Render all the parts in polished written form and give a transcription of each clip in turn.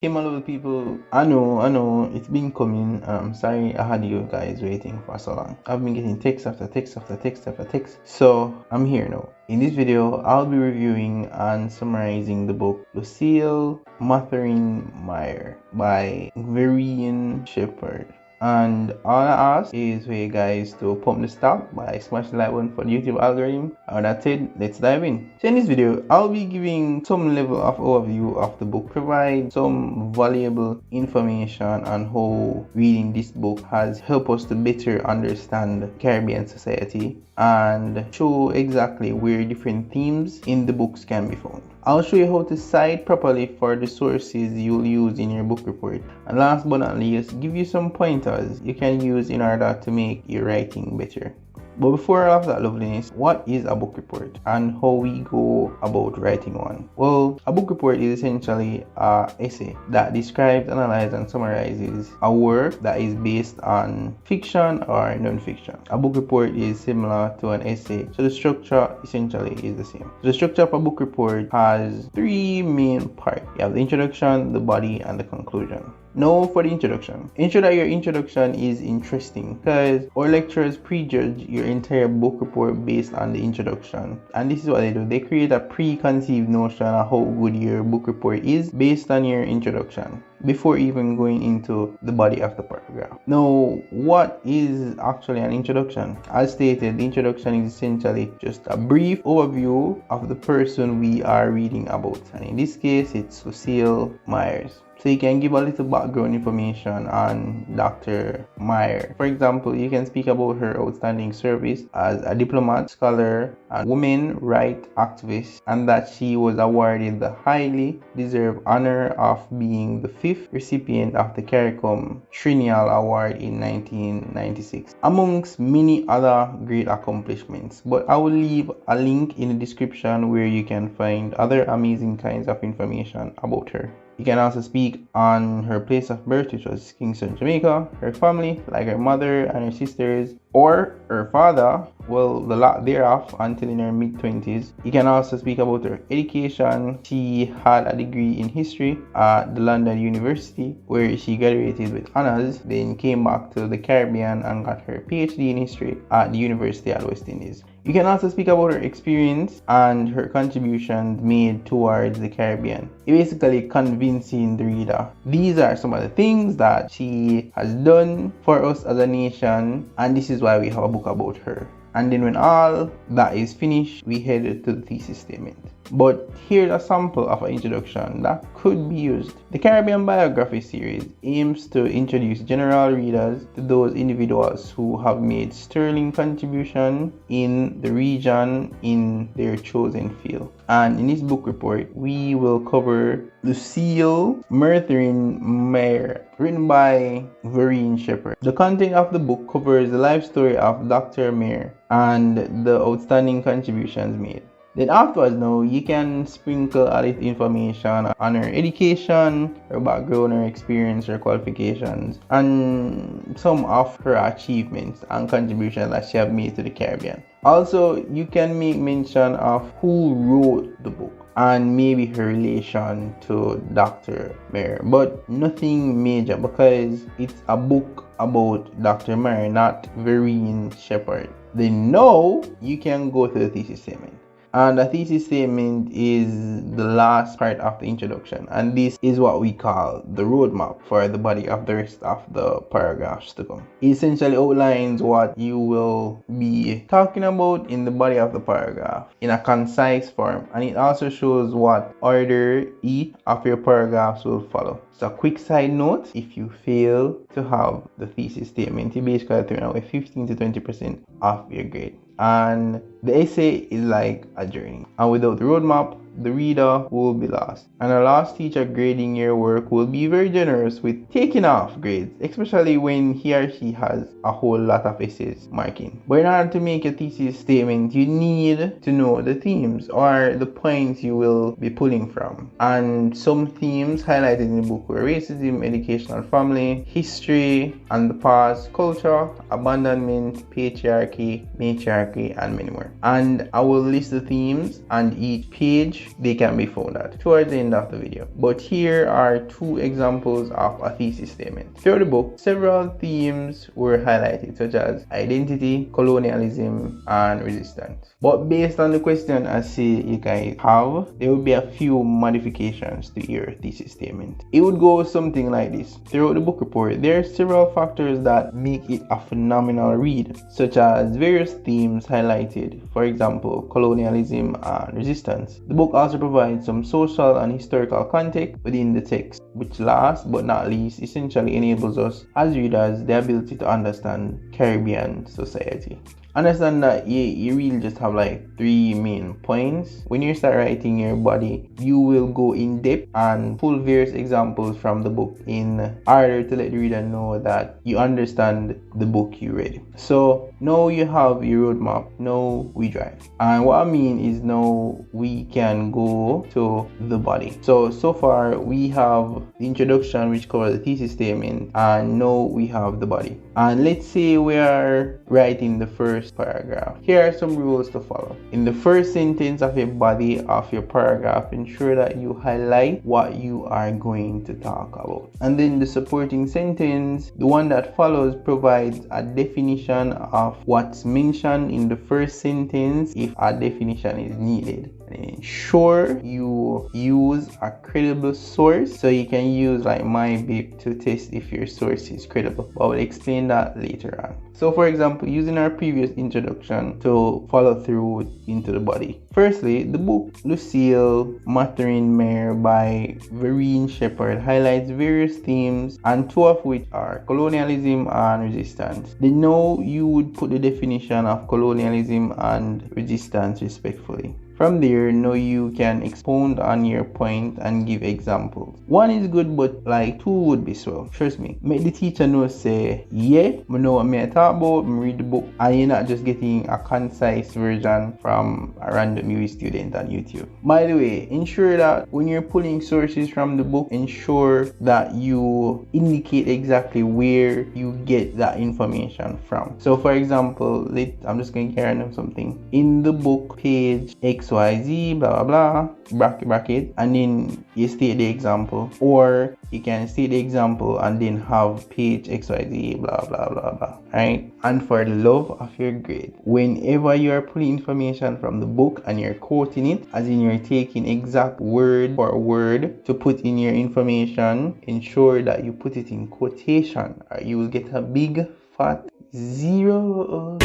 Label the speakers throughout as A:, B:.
A: Hey, my little people, I know, it's been coming. Sorry I had you guys waiting for so long. I've been getting text after text after text after text. So I'm here now. In this video, I'll be reviewing and summarizing the book Lucille Mathurin Mair by Verene Shepherd. And all I ask is for you guys to pump the stop by smashing the like button for the YouTube algorithm. And that's it, let's dive in. So in this video, I'll be giving some level of overview of the book, provide some valuable information on how reading this book has helped us to better understand Caribbean society and show exactly where different themes in the books can be found. I'll show you how to cite properly for the sources you'll use in your book report. And last but not least, give you some pointers you can use in order to make your writing better. But before all of that loveliness, what is a book report and how we go about writing one? Well, a book report is essentially an essay that describes, analyzes, and summarizes a work that is based on fiction or non-fiction. A book report is similar to an essay, so the structure essentially is the same. The structure of a book report has three main parts. You have the introduction, the body, and the conclusion. Now for the introduction. Ensure that your introduction is interesting because our lecturers prejudge your entire book report based on the introduction. And this is what they do. They create a preconceived notion of how good your book report is based on your introduction before even going into the body of the paragraph. Now, what is actually an introduction? As stated, the introduction is essentially just a brief overview of the person we are reading about. And in this case, it's Lucille Mair. So you can give a little background information on Dr. Mair. For example, you can speak about her outstanding service as a diplomat, scholar, and women rights activist, and that she was awarded the highly deserved honor of being the 5th recipient of the CARICOM Triennial Award in 1996, amongst many other great accomplishments. But I will leave a link in the description where you can find other amazing kinds of information about her. You can also speak on her place of birth, which was Kingston, Jamaica, her family, like her mother and her sisters, or her father, well, the lot thereof until in her mid-20s. You can also speak about her education. She had a degree in history at the London University, where she graduated with honors, then came back to the Caribbean and got her PhD in history at the University of West Indies. You can also speak about her experience and her contributions made towards the Caribbean, basically convincing the reader. These are some of the things that she has done for us as a nation, and this is why we have a book about her. And then when all that is finished, we head to the thesis statement. But here's a sample of an introduction that could be used. The Caribbean Biography series aims to introduce general readers to those individuals who have made sterling contribution in the region in their chosen field. And in this book report, we will cover Lucille Mathurin Mair, written by Verene Shepherd. The content of the book covers the life story of Dr. Mair and the outstanding contributions made. Then afterwards, now you can sprinkle a little information on her education, her background, her experience, her qualifications, and some of her achievements and contributions that she have made to the Caribbean. Also, you can make mention of who wrote the book and maybe her relation to Dr. Mair, but nothing major because it's a book about Dr. Mair, not Verene Shepherd. Then now you can go to the thesis statement. And the thesis statement is the last part of the introduction, and this is what we call the roadmap for the body of the rest of the paragraphs to come. It essentially outlines what you will be talking about in the body of the paragraph in a concise form, and it also shows what order each of your paragraphs will follow. So a quick side note, if you fail to have the thesis statement, you basically throw away 15 to 20% of your grade. And the essay is like a journey, and without the roadmap, the reader will be lost. And a lost teacher grading your work will be very generous with taking off grades, especially when he or she has a whole lot of essays marking. But in order to make a thesis statement, you need to know the themes or the points you will be pulling from. And some themes highlighted in the book were racism, educational family, history and the past, culture, abandonment, patriarchy, matriarchy, and many more. And I will list the themes on each page which they can be found at towards the end of the video. But here are two examples of a thesis statement. Throughout the book, several themes were highlighted, such as identity, colonialism, and resistance. But based on the question I see you guys have, there will be a few modifications to your thesis statement. It would go something like this. Throughout the book report, there are several factors that make it a phenomenal read, such as various themes highlighted, for example, colonialism and resistance. The book also provides some social and historical context within the text, which last but not least essentially enables us as readers the ability to understand Caribbean society. Understand that you really just have like 3 main points. When you start writing your body, you will go in depth and pull various examples from the book in order to let the reader know that you understand the book you read. So now you have your roadmap. Now we drive. And what I mean is now we can go to the body. So far we have the introduction, which covers the thesis statement, and now we have the body. And let's say we are writing the first paragraph. Here are some rules to follow. In the first sentence of your body of your paragraph, ensure that you highlight what you are going to talk about. And then the supporting sentence, the one that follows, provides a definition of what's mentioned in the first sentence if a definition is needed. And ensure you use a credible source, so you can use like my bib to test if your source is credible, but I will explain that later on. So for example, using our previous introduction to follow through into the body. Firstly, the book Lucille Mathurin Mair by Verene highlights various themes, and 2 of which are colonialism and resistance. Then now you would put the definition of colonialism and resistance respectfully. From there, now you can expound on your point and give examples. 1 is good, but like 2 would be swell. Trust me. Make the teacher know, say, yeah, I know what I talk about, I read the book, and you're not just getting a concise version from a random UWI student on YouTube. By the way, ensure that when you're pulling sources from the book, ensure that you indicate exactly where you get that information from. So for example, I'm just going to carry on something. In the book, page XYZ, blah blah blah, bracket, and then you state the example, or you can state the example and then have page XYZ, blah blah blah blah. Right? And for the love of your grade, whenever you are pulling information from the book and you're quoting it, as in you're taking exact word for word to put in your information, ensure that you put it in quotation, or you will get a big fat 0.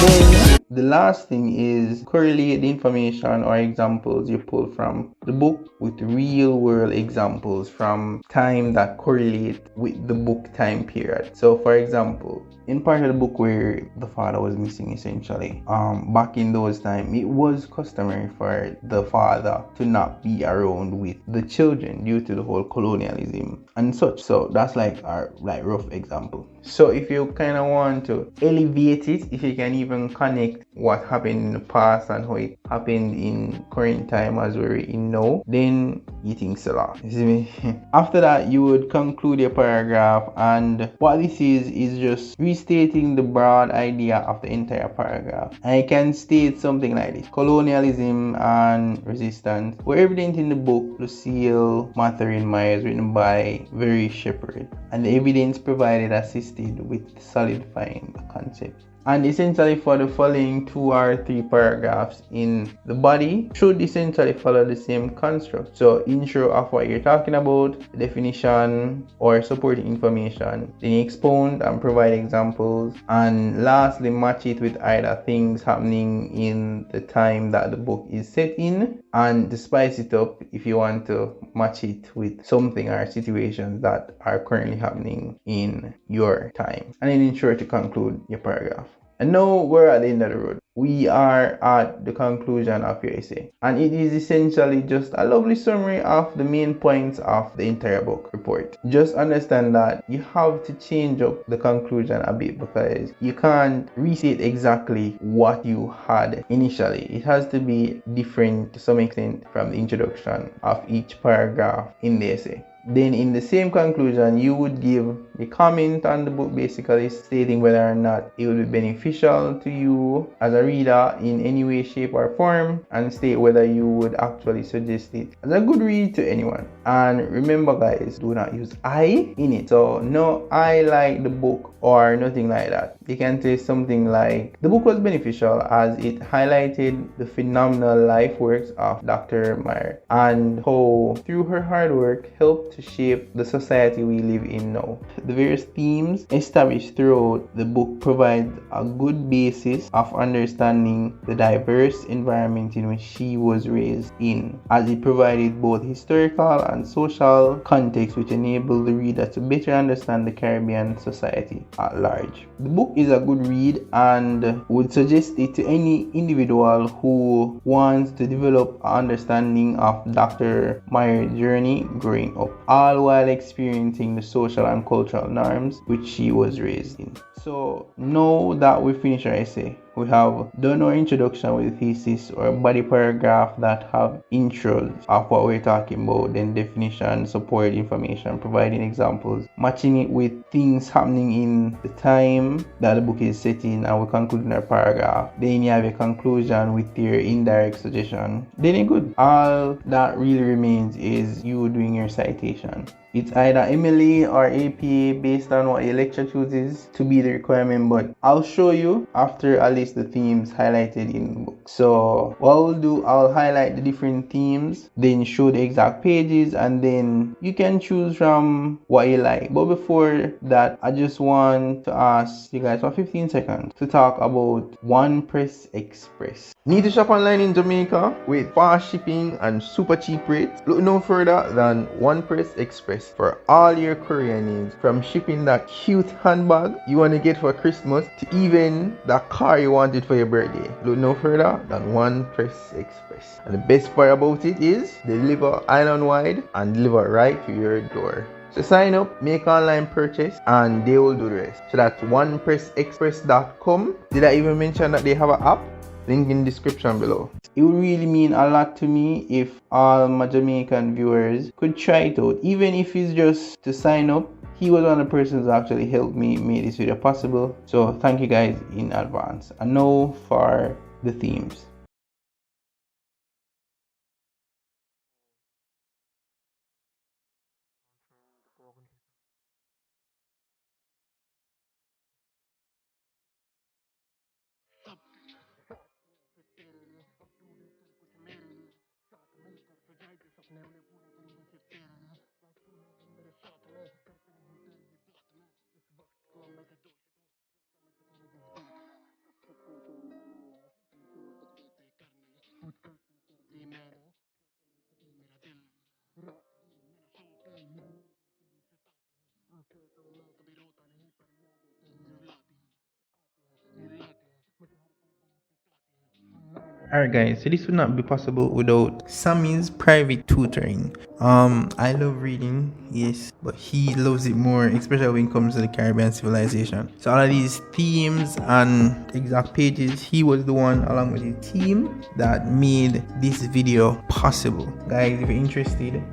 A: Then the last thing is correlate the information or examples you pull from the book with real world examples from time that correlate with the book time period. So for example, in part of the book where the father was missing, essentially, back in those times, it was customary for the father to not be around with the children due to the whole colonialism and such. So that's like our rough example. So if you kind of want to elevate it, if you can even connect what happened in the past and how it happened in current time as we're in now, then you think so long. You see me? After that, you would conclude your paragraph, and what this is just restating the broad idea of the entire paragraph. And I can state something like this: colonialism and resistance were evident in the book Lucille Mathurin Mair, written by Verene, and the evidence provided assisted with solidifying the concept. And essentially for the following 2 or 3 paragraphs in the body should essentially follow the same construct. So intro of what you're talking about, definition or supporting information, then expound and provide examples, and lastly match it with either things happening in the time that the book is set in, and to spice it up, if you want to match it with something or situations that are currently happening in your time, and then ensure to conclude your paragraph. And now we're at the end of the road. We are at the conclusion of your essay, and it is essentially just a lovely summary of the main points of the entire book report. Just understand that you have to change up the conclusion a bit, because you can't restate exactly what you had initially. It has to be different to some extent from the introduction of each paragraph in the essay. Then in the same conclusion, you would give They comment on the book, basically stating whether or not it will be beneficial to you as a reader in any way, shape, or form, and state whether you would actually suggest it as a good read to anyone. And remember, guys, do not use I in it. So no I like the book or nothing like that. You can say something like, the book was beneficial as it highlighted the phenomenal life works of Dr. Mair and how through her hard work helped to shape the society we live in now. The various themes established throughout the book provide a good basis of understanding the diverse environment in which she was raised in, as it provided both historical and social context which enabled the reader to better understand the Caribbean society at large. The book is a good read and would suggest it to any individual who wants to develop an understanding of Dr. Mair's journey growing up, all while experiencing the social and cultural norms which she was raised in. So now that we finish our essay, we have done our introduction with the thesis or body paragraph that have intros of what we're talking about, then definition, support information, providing examples, matching it with things happening in the time that the book is set in, and we conclude in our paragraph. Then you have a conclusion with your indirect suggestion. Then you're good. All that really remains is you doing your citation. It's either MLA or APA based on what your lecture chooses to be the requirement, but I'll show you after I list the themes highlighted in the book. So what I'll do, I'll highlight the different themes, then show the exact pages, and then you can choose from what you like. But before that, I just want to ask you guys for 15 seconds to talk about One Press Express. Need to shop online in Jamaica with fast shipping and super cheap rates? Look no further than One Press Express for all your courier needs, from shipping that cute handbag you want to get for Christmas to even that car you wanted for your birthday. Look no further than One Press Express. And the best part about it is they deliver island wide and deliver right to your door. So sign up, make online purchase, and they will do the rest. So that's onepressexpress.com. Did I even mention that they have an app? Link in the description below. It would really mean a lot to me if all my Jamaican viewers could try it out, even if it's just to sign up. He was one of the persons who actually helped me make this video possible. So thank you guys in advance. And now for the themes. Alright guys, so this would not be possible without Sammy's private tutoring. I love reading, yes, but he loves it more, especially when it comes to the Caribbean civilization. So all of these themes and exact pages, he was the one along with his team that made this video possible. Guys, if you're interested,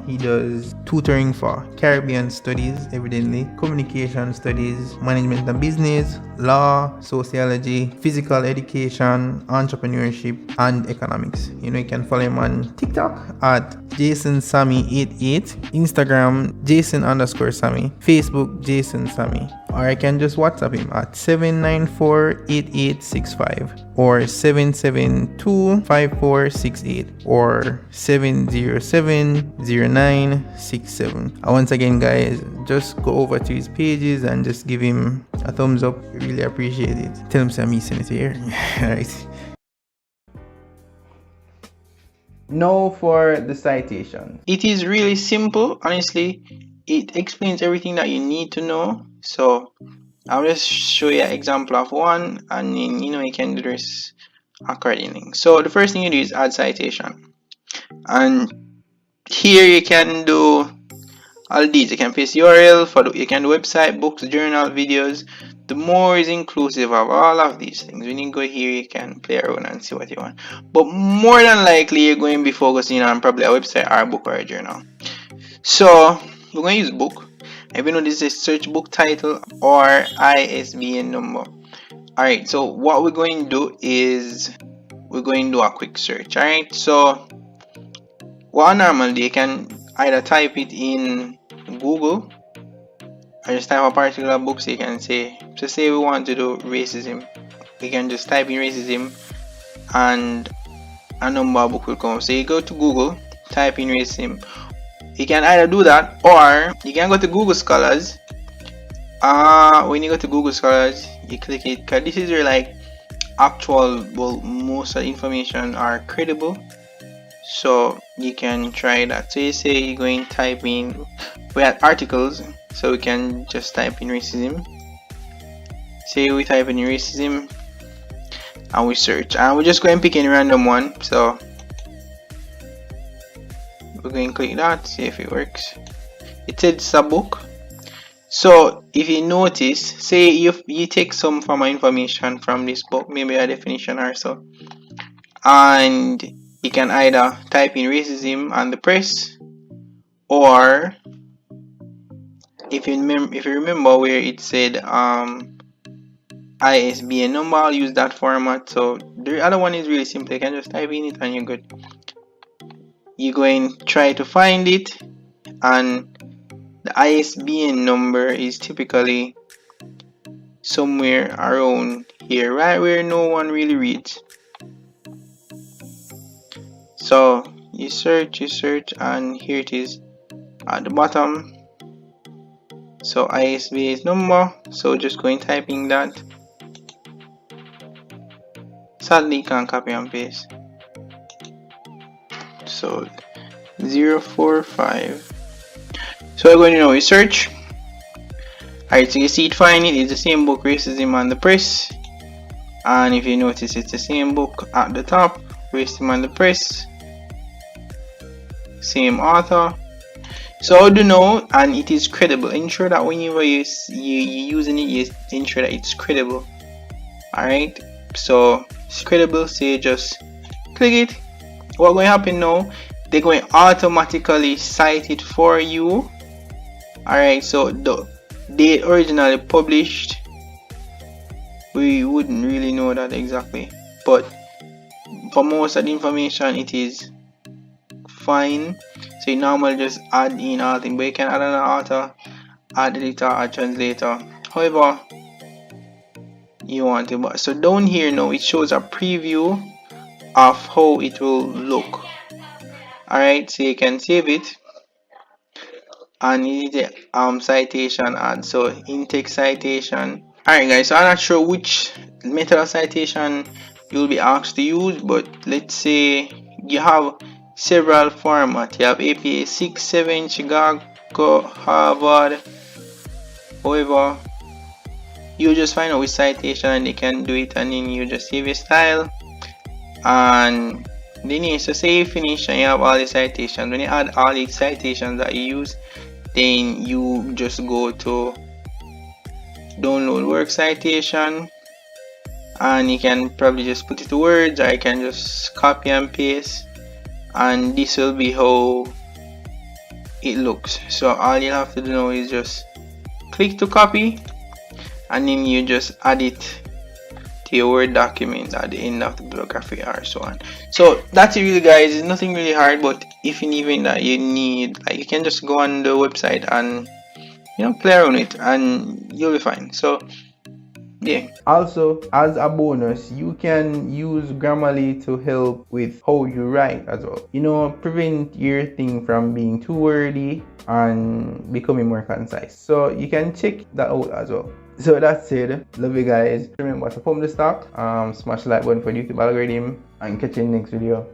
A: he does tutoring for Caribbean studies, evidently, communication studies, management and business, law, sociology, physical education, entrepreneurship, and economics. You know, you can follow him on TikTok at JasonSammy88, Instagram Jason_Sammy, Facebook Jason Sammy, or I can just WhatsApp him at 794-8865 or 772-5468 or 707-0967. And once again guys, just go over to his pages and just give him a thumbs up. I really appreciate it. Tell him Sammy sent it here. Alright. Now for the citation. It is really simple, honestly. It explains everything that you need to know. So I'll just show you an example of one, and then you can do this accordingly. So the first thing you do is add citation, and here you can do all these. You can paste URL for you can do website, books, journal, videos. The more is inclusive of all of these things. When you go here, you can play around and see what you want. But more than likely, you're going to be focusing on probably a website or a book or a journal. So we're going to use book. Even though this is a search book title or ISBN number. Alright, so what we're going to do is we're going to do a quick search. Alright, so what normally you can either type it in Google or just type a particular book. So you can say, so say we want to do racism, we can just type in racism and a number of book will come. So you go to Google, type in racism. You can either do that or you can go to Google Scholars. When you go to Google Scholars, you click it because this is where like actual, well, most of the information are credible. So you can try that. So you say you're going to type in, we have articles, so we can just type in racism. Say we type in racism and we search, and we're just going to pick any random one. So we're going to click that, see if it works. It said it's a book. So if you notice, say you take some from information from this book, maybe a definition or so, and you can either type in racism and the press, or if you remember where it said ISBN number, I'll use that format. So the other one is really simple, you can just type in it and you're good. You're going to try to find it, and the ISBN number is typically somewhere around here, right where no one really reads. So you search, and here it is at the bottom. So ISBN number, so just go and type in that. Sadly, you can't copy and paste. So 045. So we're going to now search. Alright, so you see it, find it. It's the same book, Racism and the Press. And if you notice, it's the same book at the top, Racism and the Press. Same author. So how do you know? And it is credible. Ensure that whenever you're using it, you ensure that it's credible. Alright, so it's credible, so you just click it. What's going to happen now? They're going to automatically cite it for you. Alright, so the date originally published, we wouldn't really know that exactly, but for most of the information it is fine. So you normally just add in all things, but you can add an author, add editor, add translator, however you want to. But so down here now it shows a preview of how it will look. Alright, so you can save it, and it is a citation add, so intake citation. Alright guys, so I'm not sure which method of citation you'll be asked to use, but let's say you have several formats. You have APA 6, 7, Chicago, Harvard. However, you just find out which citation and they can do it, and then you just save your style. And then you so say you finish and you have all the citations. When you add all the citations that you use, then you just go to download work citation, and you can probably just put it to words, or you can just copy and paste, and this will be how it looks. So all you have to do now is just click to copy, and then you just add it to your Word document at the end of the bibliography or so on. So that's it really guys. It's nothing really hard, but if in even that you need, like, you can just go on the website and play around it and you'll be fine. So yeah. Also, as a bonus, you can use Grammarly to help with how you write as well. Prevent your thing from being too wordy and becoming more concise. So you can check that out as well. So that's it. Love you guys. Remember to pump the stock, smash the like button for the YouTube algorithm, and catch you in the next video.